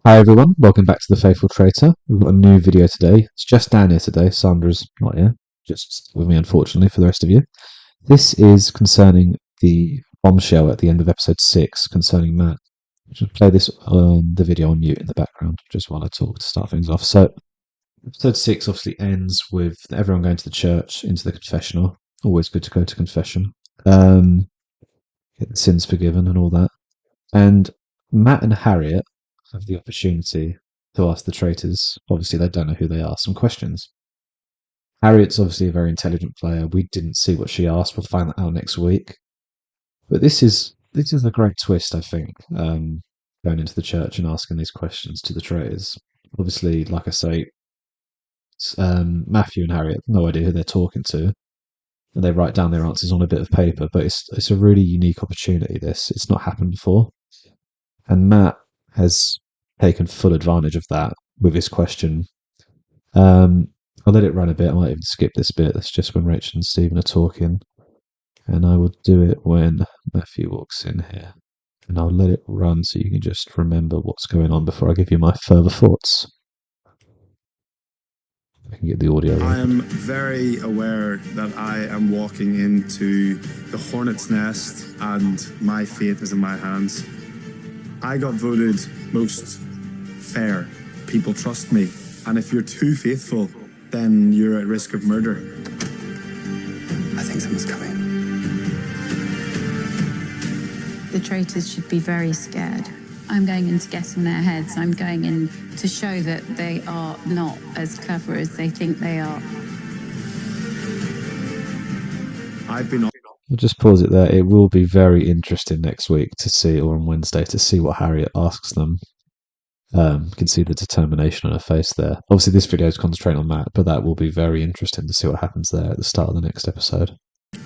Hi everyone, welcome back to the Faithful Traitor. We've got a new video today. It's just Dan here today. Sandra's not here, just with me unfortunately for the rest of you. This is concerning the bombshell at the end of episode 6 concerning Matt. Just play the video on mute in the background just while I talk to start things off. So episode 6 obviously ends with everyone going to the church, into the confessional. Always good to go to confession. Get the sins forgiven and all that. And Matt and Harriet have the opportunity to ask the traitors, obviously they don't know who they are, some questions. Harriet's obviously a very intelligent player. We didn't see what she asked. We'll find that out next week. But this is a great twist, I think, going into the church and asking these questions to the traitors. Obviously, like I say, Matthew and Harriet have no idea who they're talking to, and they write down their answers on a bit of paper. But it's a really unique opportunity. It's not happened before, and Matt has taken full advantage of that with his question. I'll let it run a bit. I might even skip this bit. That's just when Rachel and Stephen are talking. And I will do it when Matthew walks in here. And I'll let it run so you can just remember what's going on before I give you my further thoughts. I can get the audio. I am very aware that I am walking into the hornet's nest and my fate is in my hands. I got voted most fair. People trust me. And if you're too faithful, then you're at risk of murder. I think someone's coming. The traitors should be very scared. I'm going in to get in their heads. I'm going in to show that they are not as clever as they think they are. I'll just pause it there. It will be very interesting next week to see, or on Wednesday, to see what Harriet asks them. You can see the determination on her face there. Obviously, this video is concentrating on Matt, but that will be very interesting to see what happens there at the start of the next episode.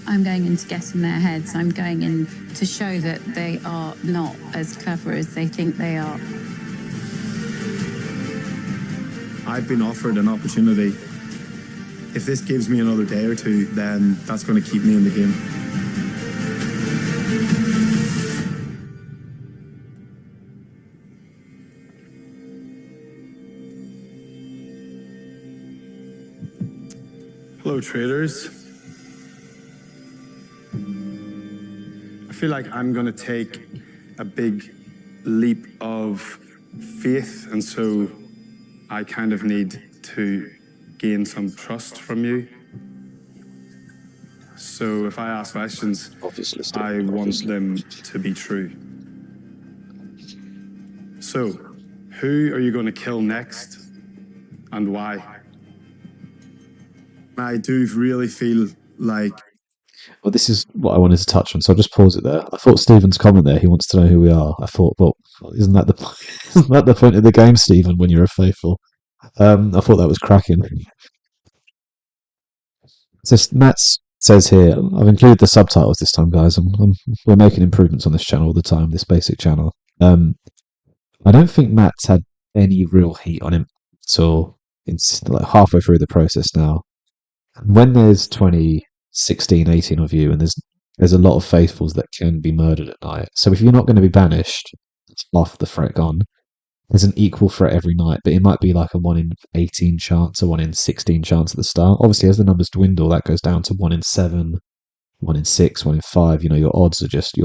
I'm going in to get in their heads. I'm going in to show that they are not as clever as they think they are. I've been offered an opportunity. If this gives me another day or two, then that's going to keep me in the game. Hello, Traitors. I feel like I'm going to take a big leap of faith, and so I kind of need to gain some trust from you. So if I ask questions, I want them to be true. So, who are you going to kill next, and why? I do really feel like... Well, this is what I wanted to touch on, so I'll just pause it there. I thought Stephen's comment there, he wants to know who we are. I thought, well, isn't that the point of the game, Stephen, when you're a faithful? I thought that was cracking. So Matt says here, I've included the subtitles this time, guys. We're making improvements on this channel all the time, this basic channel. I don't think Matt's had any real heat on him until it's like halfway through the process now. When there's 20, 16, 18 of you, and there's a lot of faithfuls that can be murdered at night. So if you're not going to be banished, it's half the threat gone. There's an equal threat every night, but it might be like a 1 in 18 chance, a 1 in 16 chance at the start. Obviously, as the numbers dwindle, that goes down to 1 in 7, 1 in 6, 1 in 5. Your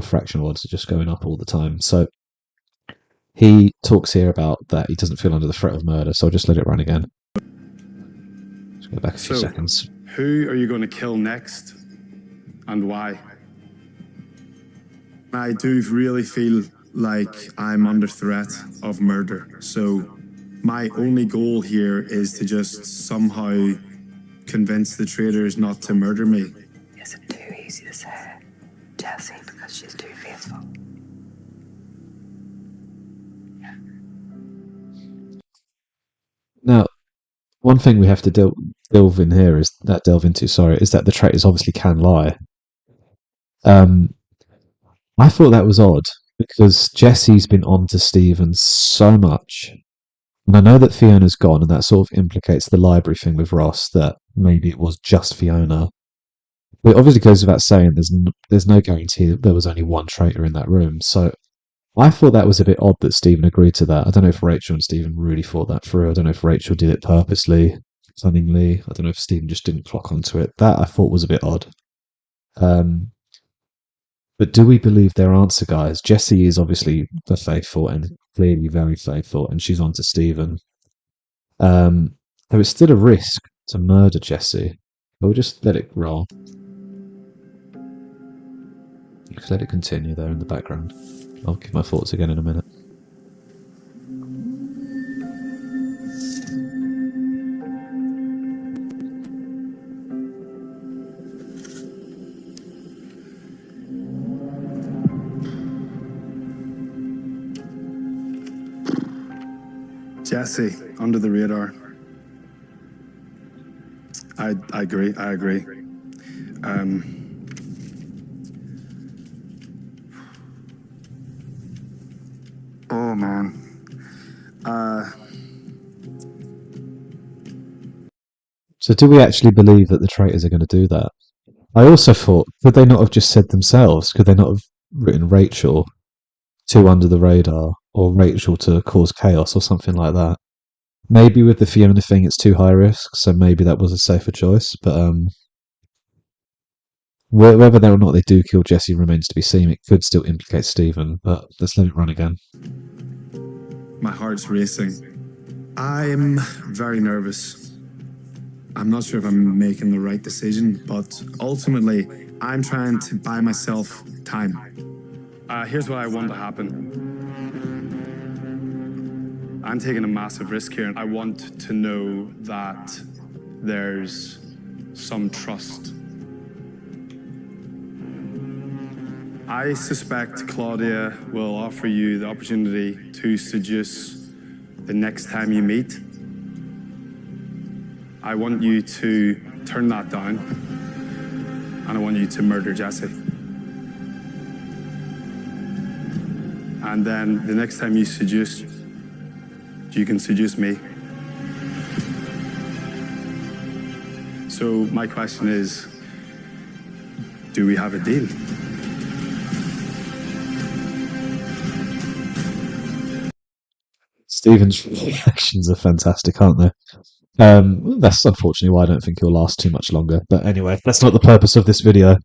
fractional odds are just going up all the time. So he talks here about that he doesn't feel under the threat of murder, so I'll just let it run again. Just go back a few seconds. Who are you going to kill next, and why? I do really feel like I'm under threat of murder, so my only goal here is to just somehow convince the traitors not to murder me. Isn't too easy to say Jessie because she's too faithful. Now, one thing we have to delve into is that the traitors obviously can lie. I thought that was odd because Jesse's been on to Stephen so much, and I know that Fiona's gone, and that sort of implicates the library thing with Ross, that maybe it was just Fiona. But it obviously goes without saying there's no guarantee that there was only one traitor in that room. So I thought that was a bit odd that Stephen agreed to that. I don't know if Rachel and Stephen really thought that through. I don't know if Rachel did it purposely, cunningly. I don't know if Stephen just didn't clock onto it. That I thought was a bit odd. Um, but do we believe their answer, guys? Jessie is obviously the faithful and clearly very faithful, and she's on to Stephen. There is still a risk to murder Jessie. We'll just let it roll. Just let it continue there in the background. I'll give my thoughts again in a minute. Jesse, under the radar. I agree. Oh man. So do we actually believe that the traitors are going to do that? I also thought, could they not have just said themselves? Could they not have written Rachel to under the radar or Rachel to cause chaos or something like that? Maybe with the Fiona thing, it's too high risk, so maybe that was a safer choice. But whether or not they do kill Jesse remains to be seen. It could still implicate Stephen, but let's let it run again. My heart's racing. I'm very nervous. I'm not sure if I'm making the right decision, but ultimately, I'm trying to buy myself time. Here's what I want to happen. I'm taking a massive risk here. I want to know that there's some trust. I suspect Claudia will offer you the opportunity to seduce the next time you meet. I want you to turn that down, and I want you to murder Jesse. And then the next time you seduce, you can seduce me. So my question is, do we have a deal? Stephen's reactions are fantastic, aren't they? That's unfortunately why I don't think he'll last too much longer. But anyway, that's not the purpose of this video.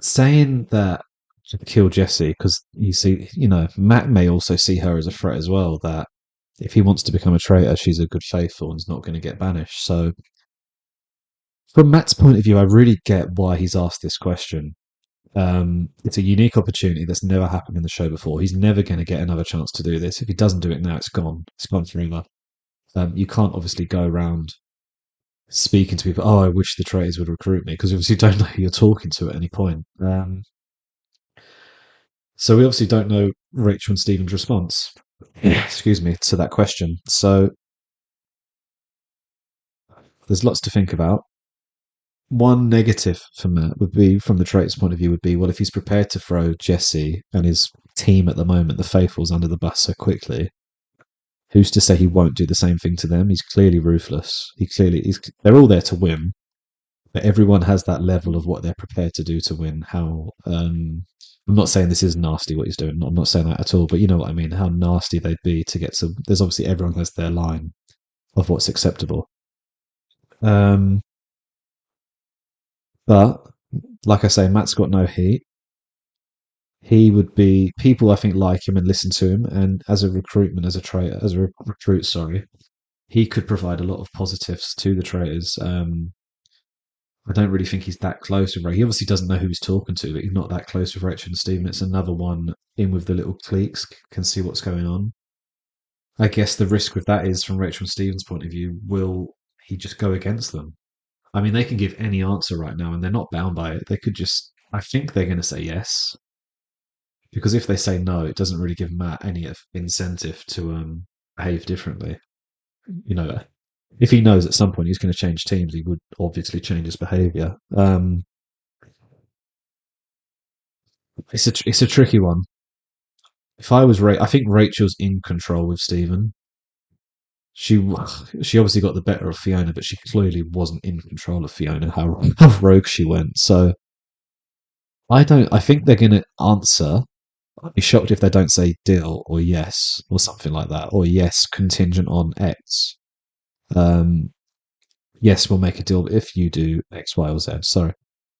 Saying that to kill Jessie, because you see, Matt may also see her as a threat as well, that if he wants to become a traitor, she's a good faithful and's not going to get banished. So from Matt's point of view, I really get why he's asked this question. It's a unique opportunity that's never happened in the show before. He's never going to get another chance to do this. If he doesn't do it now, it's gone. It's gone forever. You can't obviously go around speaking to people, oh, I wish the traitors would recruit me, because obviously you don't know who you're talking to at any point. So we obviously don't know Rachel and Stephen's response, excuse me, to that question. So there's lots to think about. One negative for Matt would be, from the traitor's point of view, would be, well, if he's prepared to throw Jesse and his team at the moment, the faithfuls, under the bus so quickly, who's to say he won't do the same thing to them? He's clearly ruthless. They're all there to win, but everyone has that level of what they're prepared to do to win. I'm not saying this is nasty what he's doing. I'm not saying that at all, but you know what I mean. How nasty they'd be to get to. There's obviously everyone has their line of what's acceptable. But like I say, Matt's got no heat. He would be, people I think like him and listen to him, and as a recruit, sorry, he could provide a lot of positives to the traitors. I don't really think he's that close with Ray. He obviously doesn't know who he's talking to, but he's not that close with Rachel and Stephen. It's another one in with the little cliques, can see what's going on. I guess the risk with that is, from Rachel and Stephen's point of view, will he just go against them? I mean, they can give any answer right now, and they're not bound by it. They could just, I think they're going to say yes. Because if they say no, it doesn't really give Matt any incentive to behave differently. If he knows at some point he's going to change teams, he would obviously change his behaviour. It's a tricky one. If I was I think Rachel's in control with Stephen. She obviously got the better of Fiona, but she clearly wasn't in control of Fiona. How rogue she went. So I think they're going to answer. I'd be shocked if they don't say deal or yes or something like that, or yes contingent on X. Um, yes, we'll make a deal if you do X, Y, or Z. Sorry,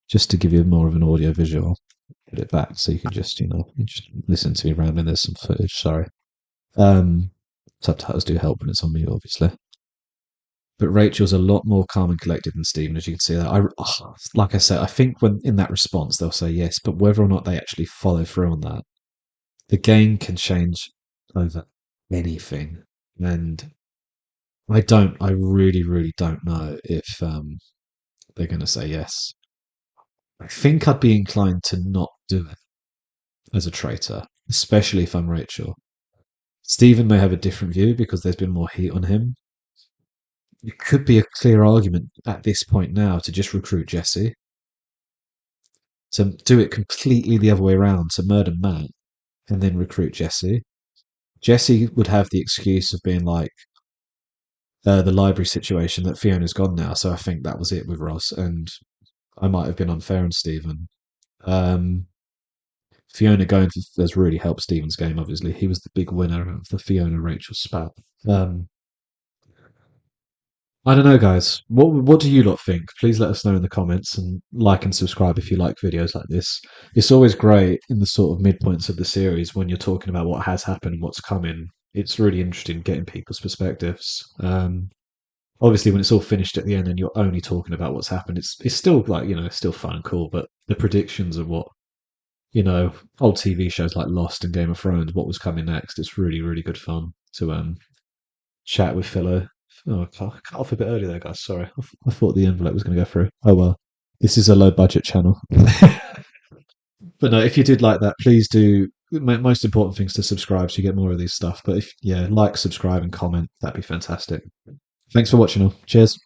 just to give you more of an audio visual. Put it back so you can just you just listen to me rambling. There's some footage. Sorry. Subtitles do help when it's on me, obviously. But Rachel's a lot more calm and collected than Stephen, as you can see. That like I said, I think when in that response they'll say yes, but whether or not they actually follow through on that, the game can change over anything. And I really, really don't know if they're going to say yes. I think I'd be inclined to not do it as a traitor, especially if I'm Rachel. Stephen may have a different view because there's been more heat on him. It could be a clear argument at this point now to just recruit Jesse, to do it completely the other way around, to murder Matt and then recruit Jesse. Jesse would have the excuse of being like the library situation that Fiona's gone now, so I think that was it with Ross, and I might have been unfair on Stephen. Fiona going has really helped Stephen's game. Obviously, he was the big winner of the Fiona Rachel spat. I don't know, guys. What do you lot think? Please let us know in the comments and like and subscribe if you like videos like this. It's always great in the sort of midpoints of the series when you're talking about what has happened and what's coming. It's really interesting getting people's perspectives. Obviously, when it's all finished at the end and you're only talking about what's happened, it's still like it's still fun and cool. But the predictions of what old TV shows like Lost and Game of Thrones, what was coming next, it's really really good fun to chat with fellow. Oh, I cut off a bit early there, guys. Sorry. I thought the envelope was going to go through. Oh well. This is a low budget channel. But no, if you did like that, please do. Most important thing is to subscribe so you get more of these stuff. But if, like, subscribe, and comment, that'd be fantastic. Thanks for watching all. Cheers.